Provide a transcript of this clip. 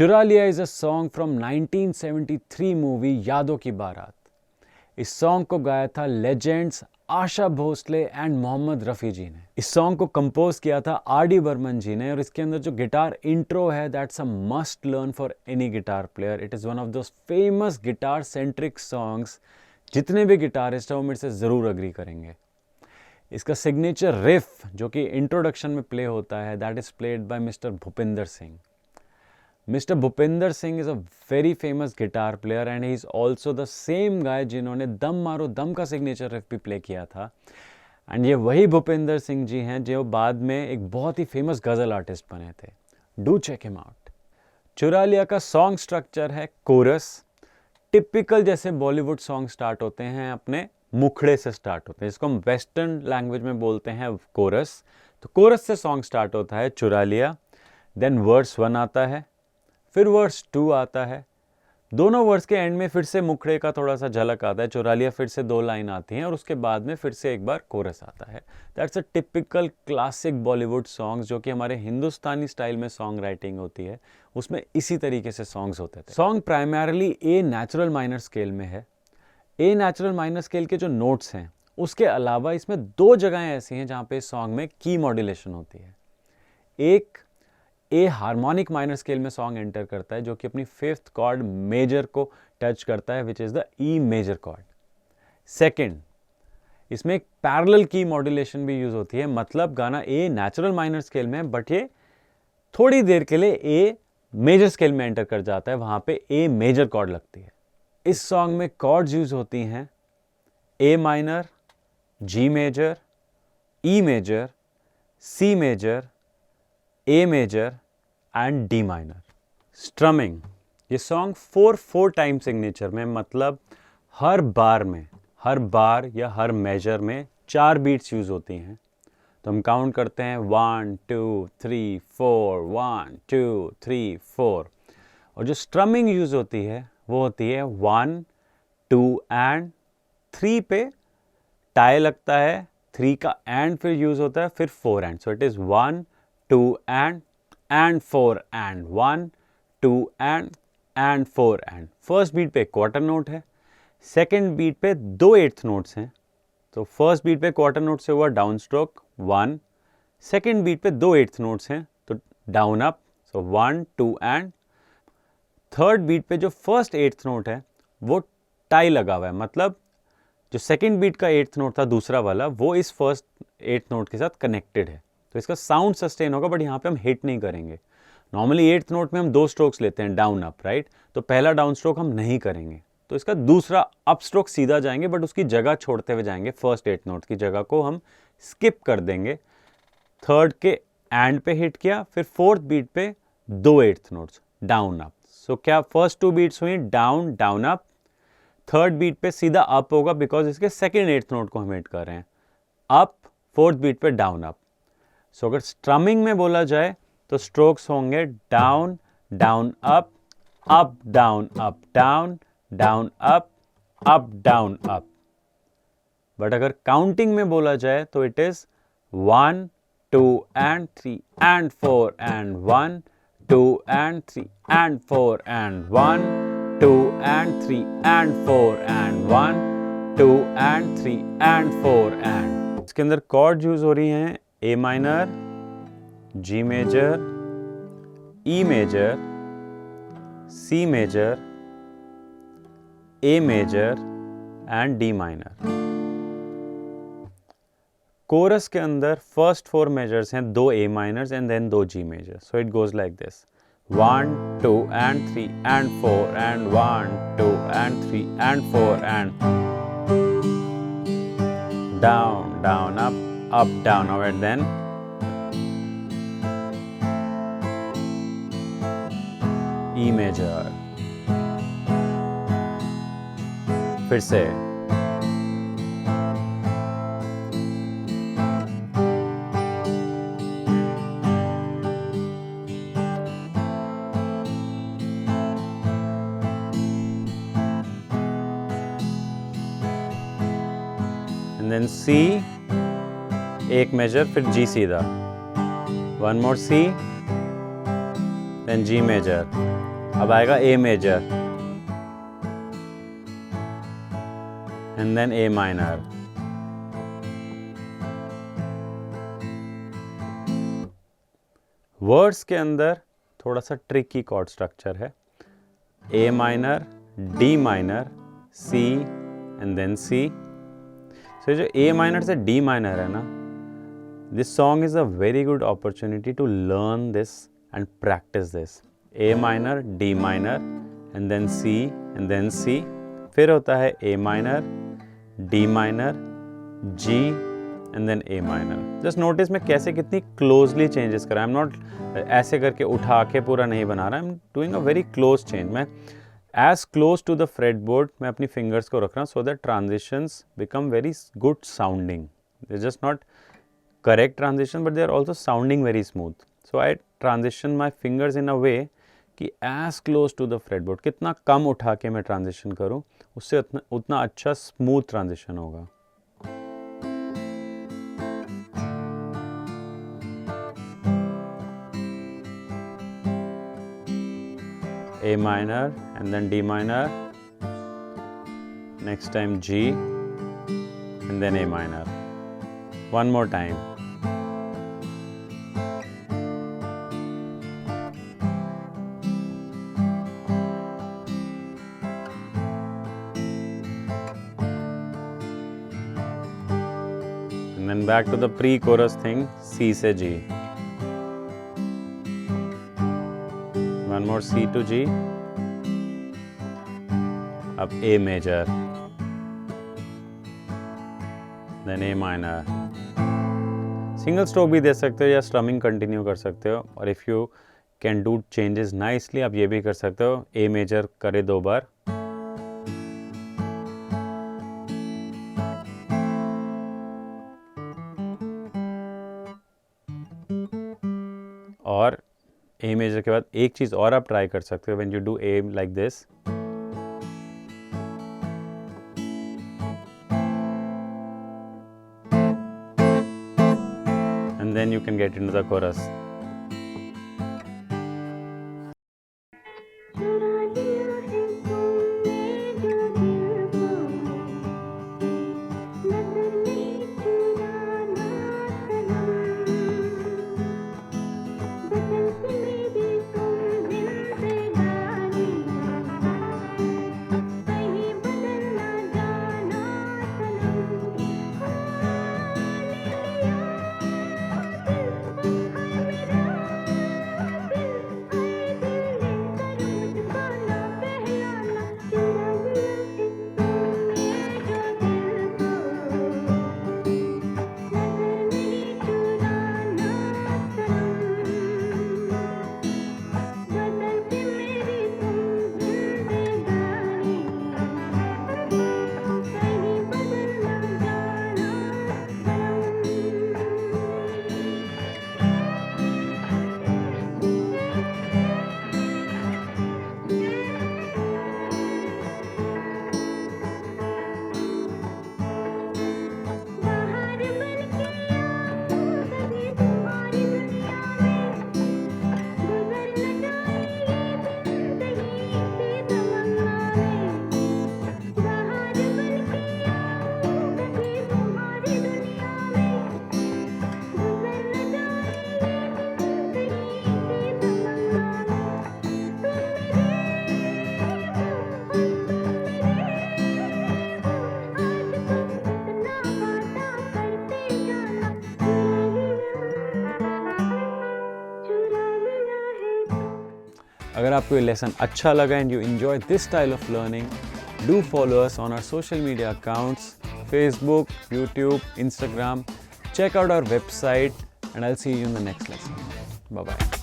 चुरा लिया is a song from 1973 movie Yaadon Ki Baaraat. इस सॉन्ग को गाया था लेजेंड्स आशा भोसले एंड मोहम्मद रफ़ी जी ने। इस सॉन्ग को कंपोज किया था आर डी बर्मन जी ने और इसके अंदर जो गिटार इंट्रो है that's a must learn for any guitar player. It is one of those famous guitar centric songs. जितने भी गिटारिस्ट हैं वो मेरे से ज़रूर अग्री करेंगे। इसका सिग्नेचर रिफ जो कि इंट्रोडक्शन में प्ले होता है that is played by mister Bhupinder Singh. Mr. Bhupinder Singh is a very famous guitar player and he is also the same guy जिन्होंने दम मारो दम का सिग्नेचर रिफ भी प्ले किया था। एंड ये वही भूपिंदर सिंह जी हैं जो बाद में एक बहुत ही फेमस गज़ल आर्टिस्ट बने थे। Do check him out. Chura Liya का सॉन्ग स्ट्रक्चर है कोरस। टिपिकल जैसे बॉलीवुड सॉन्ग स्टार्ट होते हैं अपने मुखड़े से स्टार्ट होते हैं, जिसको हम वेस्टर्न लैंग्वेज में बोलते हैं कोरस। तो कोरस से सॉन्ग स्टार्ट होता है चुरा लिया, देन वर्स 1 आता है, फिर वर्स 2 आता है। दोनों वर्स के एंड में फिर से मुखड़े का थोड़ा सा झलक आता है, चुरा लिया फिर से 2 लाइन आती हैं और उसके बाद में फिर से एक बार कोरस आता है। That's a typical classic Bollywood songs जो कि हमारे हिंदुस्तानी स्टाइल में सॉन्ग राइटिंग होती है, उसमें इसी तरीके से सॉन्ग्स होते थे। Song primarily a natural minor scale में है। ए नेचुरल माइनर स्केल के जो नोट्स हैं उसके अलावा इसमें 2 जगहें ऐसी हैं जहाँ पे सॉन्ग में की मॉड्यूलेशन होती है। एक ए हार्मोनिक माइनर स्केल में सॉन्ग एंटर करता है जो कि अपनी 5th कॉर्ड मेजर को टच करता है which is the E major chord. Second, इसमें एक पैरेलल की मॉड्यूलेशन भी यूज होती है, मतलब गाना ए नेचुरल माइनर स्केल में बट ये थोड़ी देर के लिए ए मेजर स्केल में एंटर कर जाता है, वहां पे ए मेजर कॉर्ड लगती है। इस सॉन्ग में कॉर्ड्स यूज होती हैं A minor, G major, E major, C major, A major and D minor. Strumming, ये सॉन्ग 4/4 टाइम सिग्नेचर में, मतलब हर बार या हर मेजर में 4 बीट्स यूज होती हैं। तो हम काउंट करते हैं 1 2 3 4, 1 2 3 4। और जो स्ट्रमिंग यूज होती है वो होती है 1 2 एंड 3 पे टाई लगता है, 3 का एंड फिर यूज होता है, फिर 4 and. So it is 1 2 and 4 and 1 2 and 4 and. First beat पे क्वार्टर नोट है, सेकेंड बीट पे 2 8th नोट्स हैं। तो फर्स्ट बीट पे क्वार्टर नोट से हुआ डाउन स्ट्रोक 1, सेकेंड बीट पे 2 8th नोट्स हैं तो down up, so 1 2 and. Third beat पे जो फर्स्ट 8th नोट है वो टाई लगा हुआ है, मतलब जो सेकेंड बीट का 8th नोट था दूसरा वाला वो इस फर्स्ट 8th नोट के साथ कनेक्टेड है, तो इसका साउंड सस्टेन होगा बट यहाँ पे हम हिट नहीं करेंगे। नॉर्मली 8th नोट में हम 2 स्ट्रोक्स लेते हैं डाउन अप, राइट? तो पहला डाउन स्ट्रोक हम नहीं करेंगे, तो इसका दूसरा अप स्ट्रोक सीधा जाएंगे बट उसकी जगह छोड़ते हुए जाएंगे। फर्स्ट 8th नोट की जगह को हम स्किप कर देंगे। थर्ड के एंड पे हिट किया, फिर फोर्थ बीट पे 2 8th notes down up. So क्या फर्स्ट 2 बीट्स हुई down down up, third beat पे सीधा अप होगा बिकॉज इसके सेकेंड 8th नोट को हम हिट कर रहे हैं, अप, फोर्थ बीट पे डाउन अप। सो अगर स्ट्रमिंग में बोला जाए तो स्ट्रोक्स होंगे down down up, up down up down, down up down up. But अगर काउंटिंग में बोला जाए तो it is 1 2 and 3 and 4 and 1 2 and 3 and 4 and 1 2 and 3 and 4 and 1 2 and 3 and 4 and। इसके अंदर कॉर्ड यूज हो रही हैं A minor, G major, E major, C major, A major and D minor. Chorus के अंदर फर्स्ट 4 मेजर्स हैं 2 A minors and then 2 G major. So it goes like this 1 2 and 3 and 4 and 1 2 and 3 and 4 and down down up down and then E major, फिर से then C, एक major, फिर G सीधा, one more C, then G major, अब आएगा A major and then A minor. Words के अंदर थोड़ा सा ट्रिकी कॉर्ड स्ट्रक्चर है। A minor, D minor, C and then C. So जो ए माइनर से डी माइनर है ना, this song is a very good opportunity to learn this and practice this. A minor, D minor and then C and then C. फिर होता है A minor, D minor, G and then A minor. Just notice मैं कैसे कितनी closely changes कर रहा है। I am not ऐसे करके उठा के पूरा नहीं बना रहा, I am doing a very close change. मैं as close to the fretboard मैं अपनी फिंगर्स को रख रहा हूँ so that transitions become very good sounding. They just not correct transition but they are also sounding very smooth. So I transition my fingers in a way कि as close to the fretboard, कितना कम उठा के मैं transition करूँ उससे उतना अच्छा स्मूथ ट्रांजिशन होगा। A minor and then D minor, next time G and then A minor. One more time. And then back to the pre-chorus thing, C से G. One more C to G. अब A major, then A minor. Single stroke भी दे सकते हो या strumming continue कर सकते हो। और if you can do changes nicely आप ये भी कर सकते हो। A मेजर करे 2 बार, और ए मेजर के बाद एक चीज़ और आप ट्राई कर सकते हो। When you do a like this, and then you can get into the chorus. अगर आपको ये लेसन अच्छा लगा and you enjoy this style of learning, do follow us on our social media accounts, Facebook, YouTube, Instagram. Check out our website and I'll see you in the next lesson. Bye-bye.